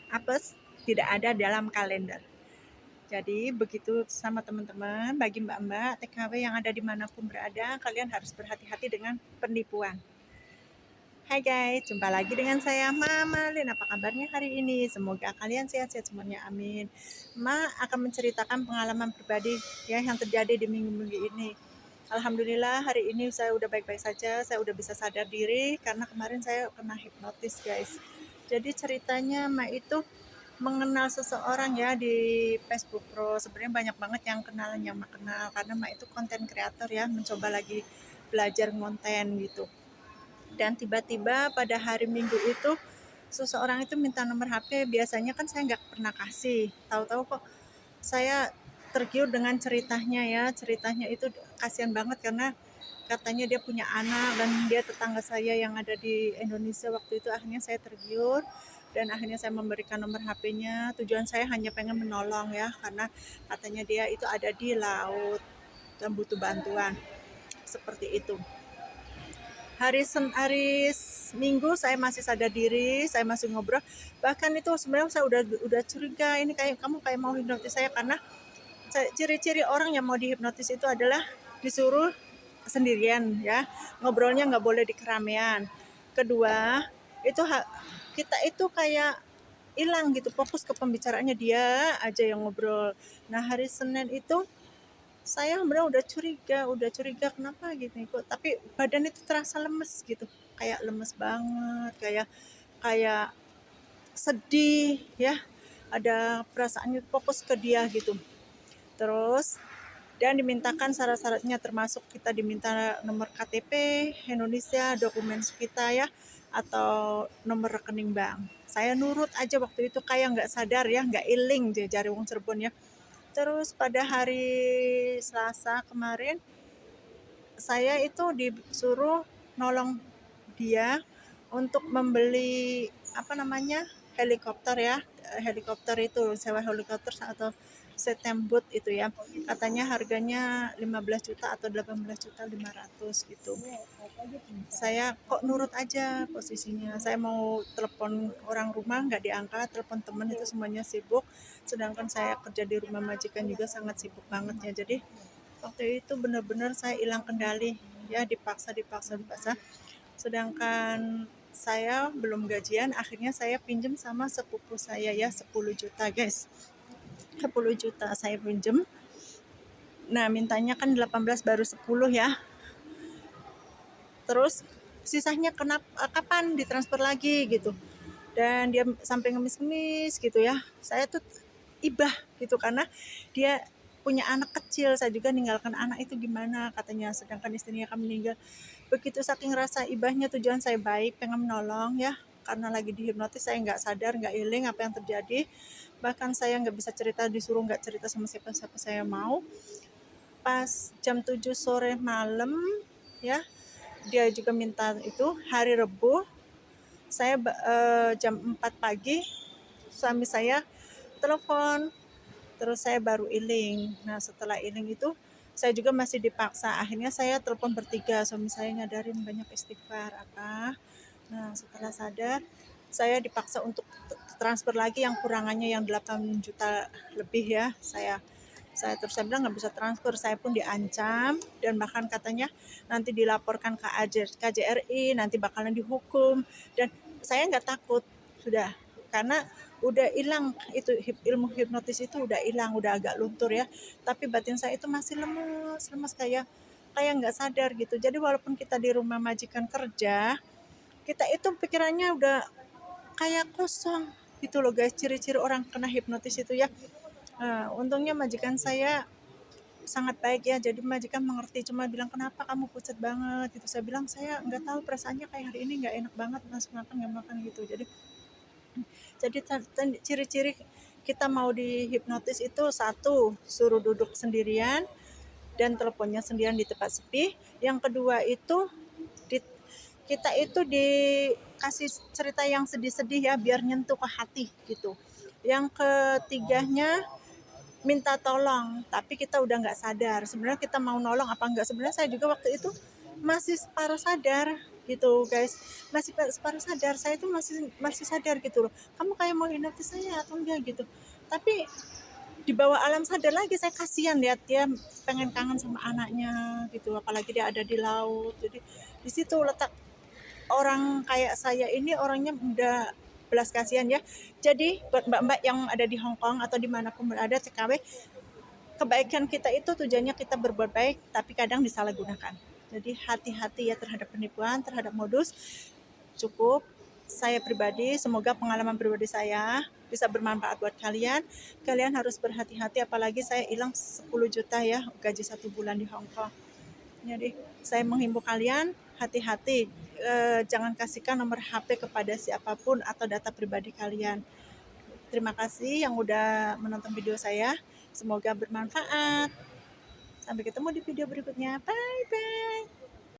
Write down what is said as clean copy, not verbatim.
apes tidak ada dalam kalender. Jadi begitu sama teman-teman, bagi mbak-mbak TKW yang ada dimanapun berada, kalian harus berhati-hati dengan penipuan. Hai guys, jumpa lagi dengan saya Mama Lin. Apa kabarnya hari ini? Semoga kalian sehat-sehat semuanya, amin. Ma akan menceritakan pengalaman pribadi ya yang terjadi di minggu-minggu ini. Alhamdulillah hari ini saya udah baik-baik saja, saya udah bisa sadar diri karena kemarin saya kena hipnotis guys. Jadi ceritanya Ma itu mengenal seseorang ya di Facebook Pro. Sebenarnya banyak banget yang kenalan yang Ma kenal karena Ma itu konten kreator ya, mencoba lagi belajar konten gitu. Dan tiba-tiba pada hari Minggu itu seseorang itu minta nomor HP. Biasanya kan saya nggak pernah kasih, tahu-tahu kok saya tergiur dengan ceritanya ya. Ceritanya itu kasihan banget karena katanya dia punya anak dan dia tetangga saya yang ada di Indonesia waktu itu. Akhirnya saya tergiur dan akhirnya saya memberikan nomor HP-nya. Tujuan saya hanya pengen menolong ya, karena katanya dia itu ada di laut dan butuh bantuan seperti itu. Hari Minggu saya masih sadar diri, saya masih ngobrol. Bahkan itu sebenarnya saya udah curiga, ini kayak kamu kayak mau hipnotis saya, karena ciri-ciri orang yang mau dihipnotis itu adalah disuruh sendirian ya, ngobrolnya nggak boleh di keramaian. Kedua, itu kita itu kayak hilang gitu, fokus ke pembicaraannya, dia aja yang ngobrol. Nah hari Senin itu saya sebenarnya udah curiga kenapa gitu kok, tapi badan itu terasa lemes gitu, kayak lemes banget, kayak kayak sedih ya, ada perasaannya fokus ke dia gitu. Terus dan dimintakan syarat-syaratnya, termasuk kita diminta nomor KTP Indonesia, dokumen kita ya, atau nomor rekening bank. Saya nurut aja waktu itu kayak nggak sadar ya, nggak iling jari wong Cirebon ya. Terus pada hari Selasa kemarin saya itu disuruh nolong dia untuk membeli apa namanya helikopter ya, helikopter itu sewa helikopter atau setembut itu ya, katanya harganya 15 juta atau 18.500.000 gitu. Saya kok nurut aja posisinya, saya mau telepon orang rumah nggak diangkat, telepon teman itu semuanya sibuk, sedangkan saya kerja di rumah majikan juga sangat sibuk banget ya. Jadi waktu itu benar-benar saya hilang kendali ya, dipaksa. Sedangkan saya belum gajian, akhirnya saya pinjam sama sepupu saya ya 10 juta guys. 10 juta saya pinjam. Nah mintanya kan 18 baru 10 ya. Terus sisanya kapan ditransfer lagi gitu. Dan dia sampai ngemis-ngemis gitu ya. Saya tuh ibah gitu karena dia punya anak kecil, saya juga ninggalkan anak itu gimana katanya, sedangkan istrinya kan meninggal. Begitu saking rasa ibahnya, tujuan saya baik, pengen menolong ya, karena lagi dihipnotis saya nggak sadar, nggak iling apa yang terjadi, bahkan saya nggak bisa cerita, disuruh nggak cerita sama siapa-siapa saya mau. Pas jam 7 sore malam ya, dia juga minta itu hari Rebu, saya jam 4 pagi suami saya telepon. Terus saya baru iling. Nah setelah iling itu saya juga masih dipaksa. Akhirnya saya telepon bertiga. Suami saya nyadarin banyak istighfar apa. Nah setelah sadar saya dipaksa untuk transfer lagi yang kurangannya yang 8 juta lebih ya. Saya terus saya bilang nggak bisa transfer, saya pun diancam dan bahkan katanya nanti dilaporkan ke KJRI, nanti bakalan dihukum, dan saya nggak takut sudah, karena udah hilang itu ilmu hipnotis itu, udah hilang, udah agak luntur ya, tapi batin saya itu masih lemes kayak nggak sadar gitu. Jadi walaupun kita di rumah majikan kerja, kita itu pikirannya udah kayak kosong gitu loh guys. Ciri-ciri orang kena hipnotis itu ya. Untungnya majikan saya sangat baik ya, jadi majikan mengerti, cuma bilang kenapa kamu pucat banget gitu. Saya bilang saya nggak tahu, perasaannya kayak hari ini nggak enak banget, langsung makan nggak makan gitu. Jadi ciri-ciri kita mau dihipnotis itu, satu, suruh duduk sendirian dan teleponnya sendirian di tempat sepi. Yang kedua itu di, kita itu dikasih cerita yang sedih-sedih ya, biar nyentuh ke hati gitu. Yang ketiganya minta tolong, tapi kita udah nggak sadar. Sebenarnya kita mau nolong apa enggak? Sebenarnya saya juga waktu itu masih separuh sadar gitu guys. Masih separuh sadar, saya tuh masih masih sadar gitu loh, kamu kayak mau hipnotis saya atau enggak gitu. Tapi di bawah alam sadar lagi saya kasihan lihat dia pengen kangen sama anaknya gitu, apalagi dia ada di laut. Jadi di situ letak orang kayak saya ini, orangnya udah belas kasihan ya. Jadi buat mbak-mbak yang ada di Hong Kong atau dimanapun berada TKW, kebaikan kita itu tujuannya kita berbuat baik, tapi kadang disalahgunakan. Jadi hati-hati ya terhadap penipuan, terhadap modus. Cukup saya pribadi, semoga pengalaman pribadi saya bisa bermanfaat buat kalian. Kalian harus berhati-hati, apalagi saya hilang 10 juta ya, gaji 1 bulan di Hong Kong. Jadi saya menghimbau kalian hati-hati, jangan kasihkan nomor HP kepada siapapun atau data pribadi kalian. Terima kasih yang udah menonton video saya. Semoga bermanfaat. Sampai ketemu di video berikutnya. Bye bye.